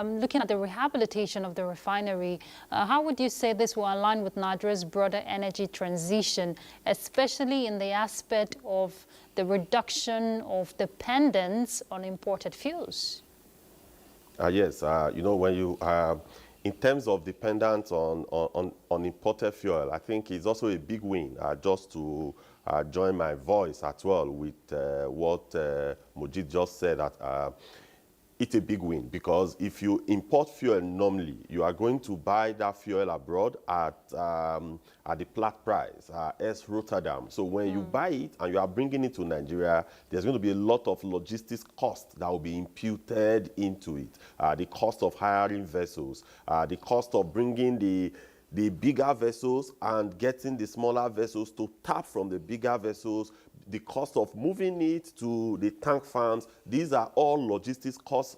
looking at the rehabilitation of the refinery, how would you say this will align with Nigeria's broader energy transition, especially in the aspect of the reduction of dependence on imported fuels? Yes, you know, when you, in terms of dependence on imported fuel, I think it's also a big win, just to join my voice as well with what Mujid just said, that it's a big win, because if you import fuel normally, you are going to buy that fuel abroad at the flat price, as Rotterdam. So when you buy it and you are bringing it to Nigeria, there's going to be a lot of logistics cost that will be imputed into it. The cost of hiring vessels, the cost of bringing the bigger vessels and getting the smaller vessels to tap from the bigger vessels, the cost of moving it to the tank farms. These are all logistics costs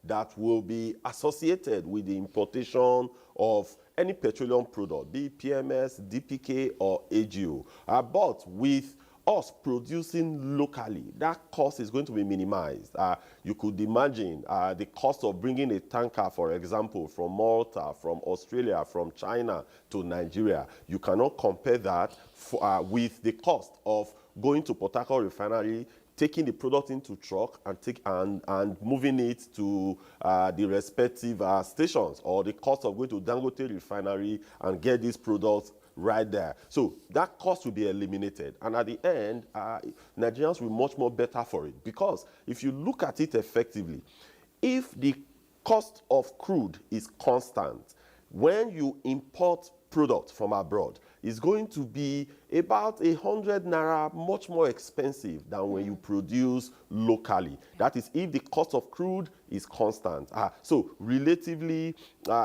that will be associated with the importation of any petroleum product, be it PMS, DPK, or AGO. But with us producing locally, that cost is going to be minimized. You could imagine the cost of bringing a tanker, for example, from Malta, from Australia, from China to Nigeria. You cannot compare that with the cost of going to Port Harcourt refinery, taking the product into truck and moving it to the respective stations, or the cost of going to Dangote refinery and get these products right there. So that cost will be eliminated. And at the end, Nigerians will be much more better for it. Because if you look at it effectively, if the cost of crude is constant, when you import product from abroad, it's going to be about 100 naira much more expensive than when you produce locally. That is if the cost of crude is constant. So relatively,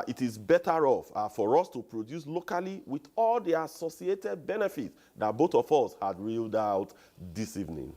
it is better off for us to produce locally with all the associated benefits that both of us had reeled out this evening.